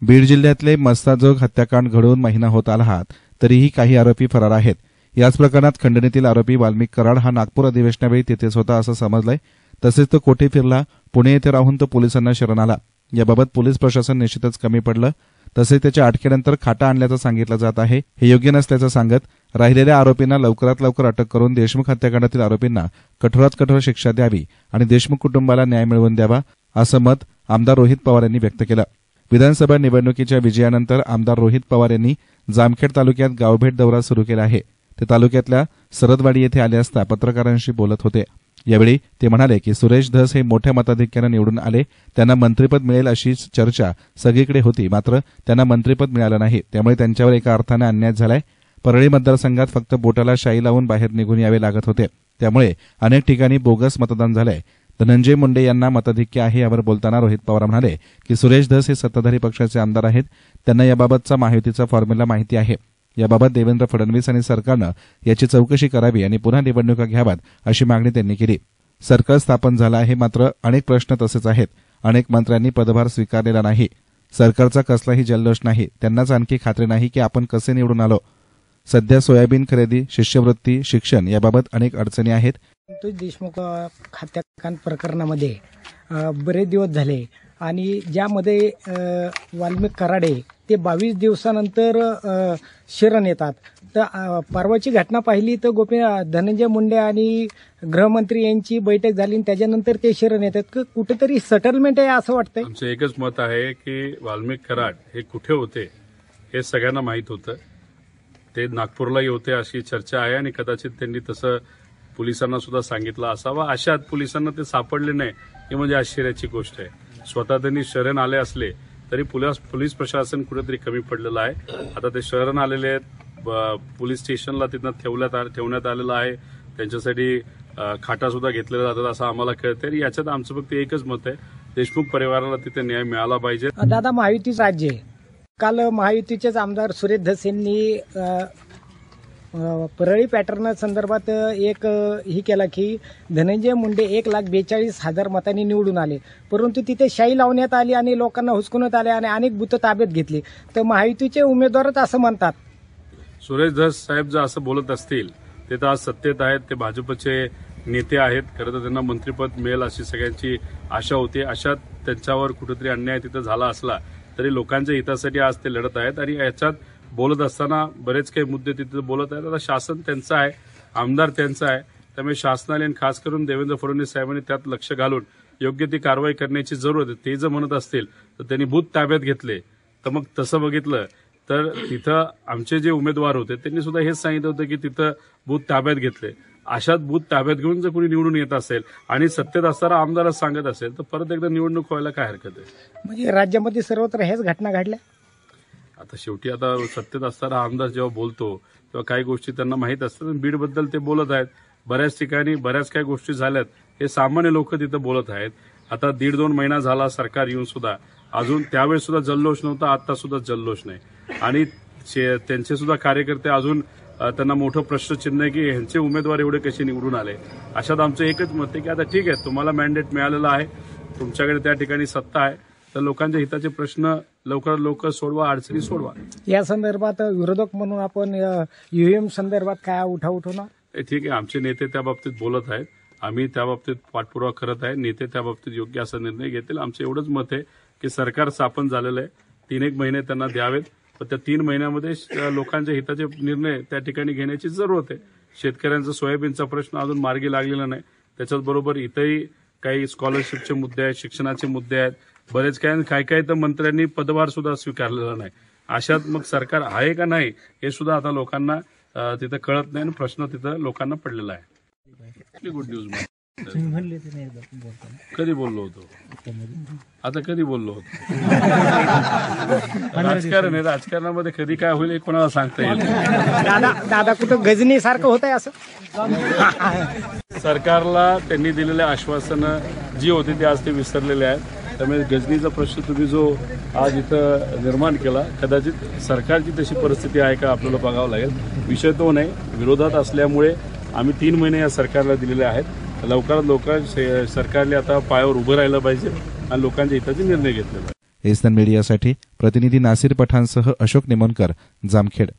बीड जिल्ह्यातले मस्ताजोग हत्याकांड घडून महिना होत आला तरीही काही आरोपी फरार आहेत। याच प्रकरणात खंडणीतील आरोपी वाल्मिक कराड हा नागपूर अधिवेशनावेळी तिथेच होता असं समजलंय। तसेच तो कोठे फिरला, पुणे येथे राहून तो पोलिसांना शरण आला। याबाबत पोलीस प्रशासन निश्चितच कमी पडलं। तसेच त्याच्या अटकेनंतर खाटा आणल्याचं सांगितलं जात आहे। हे योग्य नसल्याचं सांगत राहिलेल्या आरोपींना लवकरात लवकर अटक करून देशमुख हत्याकांडातील आरोपींना कठोरात कठोर शिक्षा द्यावी आणि देशमुख कुटुंबाला न्याय मिळवून द्यावा असं मत आमदार रोहित पवार यांनी व्यक्त केलं। विधानसभा निवडणुकीच्या विजयानंतर आमदार रोहित पवार यांनी जामखेड तालुक्यात गावभेट दौरा सुरू केला आहे। ते तालुक्यातल्या सरदवाडी येथे आले असता पत्रकारांशी बोलत होते। यावेळी ते म्हणाले की सुरेश धस हे मोठ्या मताधिक्यानं निवडून आले, त्यांना मंत्रिपद मिळेल अशी चर्चा सगळीकडे होती, मात्र त्यांना मंत्रिपद मिळालं नाही। त्यामुळे त्यांच्यावर एका अर्थाने अन्याय झालाय। परळी मतदारसंघात फक्त बोटाला शाई लावून बाहेर निघून यावे लागत होते, त्यामुळे अनेक ठिकाणी बोगस मतदान झालंय। धनंजय मुंडे यांना मताधिक्य आहे यावर बोलताना रोहित पवार म्हणाले की सुरेश धस हे सत्ताधारी पक्षाचे आमदार आहेत, त्यांना याबाबतचा महायुतीचा फॉर्म्युला माहिती आहे। याबाबत देवेंद्र फडणवीस आणि सरकारनं याची चौकशी करावी आणि पुन्हा निवडणुका घ्याव्यात अशी मागणी त्यांनी केली। सरकार स्थापन झालं आहे, मात्र अनेक प्रश्न तसेच आहेत। अनेक मंत्र्यांनी पदभार स्वीकारलेला नाही। सरकारचा कसलाही जल्लोष नाही, त्यांनाच आणखी खात्री नाही की आपण कसे निवडून आलो। सध्या सोयाबीन खरेदी, शिष्यवृत्ती, शिक्षण याबाबत अनेक अडचणी आहेत। देशमुख हत्याकांड प्रकरणामध्ये बरेच दिवस झाले आणि ज्यामध्ये वाल्मिक कराडे ते 22 दिवसानंतर शरण येतात। तर परवाची घटना पाहिली तर धनंजय मुंडे आणि गृहमंत्री यांची बैठक झाली आणि त्याच्यानंतर ते शरण येतात। कुठेतरी सेटलमेंट आहे असं वाटतंय। आमचं एकच मत आहे की वाल्मिक कराड हे कुठे होते हे सगळ्यांना माहीत होतं। ते नागपूरला होते अशी चर्चा आहे आणि कदाचित त्यांनी तसं पोलिसांना सुद्धा सांगितलं असावं। अशात पोलिसांना ते सापडले नाही ही म्हणजे आश्चर्याची गोष्ट आहे। स्वतः त्यांनी शरण आले असले तरी पोलीस प्रशासन कुठेतरी कमी पडलेलं आहे। आता ते शरण आलेले आहेत, पोलीस स्टेशनला तिथं ठेवण्यात आलेलं आहे, त्यांच्यासाठी खाटा सुद्धा घेतलेला जातात असं आम्हाला कळतंय। याच्यात आमचं फक्त एकच मत आहे, देशमुख परिवाराला तिथे न्याय मिळाला पाहिजे। दादा, महायुतीचं राज्य आहे। काल महायुतीचेच आमदार सुरेश धस यांनी परळी पॅटर्न संदर्भात एक ही केला की धनंजय मुंडे 1,42,000 मतांनी निवडून आले, परंतु तिथे शाई लावण्यात आली आणि लोकांना हुसकवण्यात आले आणि अनेक बूथ ताब्यात घेतली। तर महायुतीचे उमेदवारच असं म्हणतात। सुरेश धस साहेब जर असं बोलत असतील ते तर आज सत्तेत आहेत, ते भाजपचे नेते आहेत। खरं तर त्यांना मंत्रिपद मिळेल अशी सगळ्यांची आशा होती। अशात त्यांच्यावर कुठेतरी अन्याय तिथं झाला असला तरी लोकांच्या हितासाठी आज ते लढत आहेत आणि याच्यात बोलत असताना बरेच काही मुद्दे तिथे बोलत आहेत। आता शासन त्यांचं आहे, आमदार त्यांचा आहे, त्यामुळे शासनाने आणि खास करून देवेंद्र फडणवीस साहेबांनी त्यात लक्ष घालून योग्य ती कारवाई करण्याची जरूरत आहे। ते जर म्हणत असतील तर त्यांनी बूथ ताब्यात घेतले, तर मग तसं बघितलं तर तिथं आमचे जे उमेदवार होते त्यांनी सुद्धा हेच सांगितलं होतं की तिथं बूथ ताब्यात घेतले। अशात बूथ ताब्यात घेऊन जर कोणी निवडून येत असेल आणि सत्तेत असताना आमदारच सांगत असेल तर परत एकदा निवडणूक व्हायला काय हरकत आहे। म्हणजे राज्यामध्ये सर्वत्र हेच घटना घडल्या। आता शेवटी आता सत्तेत असताना आमदार जेव्हा बोलतो तेव्हा काही गोष्टी त्यांना माहीत असतात। बीडबद्दल ते बोलत आहेत, बऱ्याच ठिकाणी बऱ्याच काही गोष्टी झाल्यात, हे सामान्य लोक तिथं बोलत आहेत। आता 1.5-2 महिना झाला सरकार येऊन सुद्धा अजून त्यावेळेस सुद्धा जल्लोष नव्हता, आता सुद्धा जल्लोष नाही आणि त्यांचे सुद्धा कार्यकर्ते अजून त्यांना मोठं प्रश्नचिन्ह आहे की ह्यांचे उमेदवार एवढे कसे निवडून आले। अशात आमचं एकच मत आहे की आता ठीक आहे, तुम्हाला मॅन्डेट मिळालेला आहे, तुमच्याकडे त्या ठिकाणी सत्ता आहे, तर लोकांच्या हिताचे प्रश्न लवकरात लवकर सोडवा, अडचणी सोडवा। या संदर्भात विरोधक म्हणून आपण ईव्हीएम संदर्भात काय उठावणार? ठीक आहे, आमचे नेते त्या बाबतीत बोलत आहेत, आम्ही त्या बाबतीत पाठपुरावा करत आहे। नेते त्या बाबतीत योग्य असा निर्णय घेतील। आमचं एवढंच मत आहे की सरकार स्थापन झालेलं आहे, 3-1 महिने त्यांना द्यावेत, पण त्या 3 महिन्यामध्ये लोकांच्या हिताचे निर्णय त्या ठिकाणी घेण्याची जरूरत आहे। शेतकऱ्यांचा सोयाबीनचा प्रश्न अजून मार्गी लागलेला नाही, त्याच्याच बरोबर इथंही काही स्कॉलरशिपचे मुद्दे आहेत, शिक्षणाचे मुद्दे आहेत, बरेच काय तर मंत्र्यांनी पदभार सुद्धा स्वीकारलेला नाही। अशात मग सरकार आहे का नाही हे सुद्धा आता लोकांना तिथं कळत नाही आणि प्रश्न तिथं लोकांना पडलेला आहे। गुड न्यूज कधी बोललो होतो, आता कधी बोललो होतो? राजकारण आहे, राजकारणामध्ये कधी काय होईल हे कोणाला सांगता येईल। दादा कुठं गजनी सारखं होत आहे असं? सरकारला त्यांनी दिलेल्या आश्वासनं जी होती ती आज ते विसरलेले आहेत। त्यामुळे गजनीचा प्रश्न तुम्ही जो आज इथं निर्माण केला, कदाचित सरकारची तशी परिस्थिती आहे का आपल्याला बघावं लागेल। विषय तो नाही, विरोधात असल्यामुळे आम्ही 3 महिने या सरकारला दिलेले आहेत। लवकरात लवकर सरकारने आता पायावर उभं राहिलं पाहिजे आणि लोकांच्या हिताचे निर्णय घेतले पाहिजे। एसएन मीडियासाठी प्रतिनिधी नासिर पठाणसह अशोक निमोणकर, जामखेड.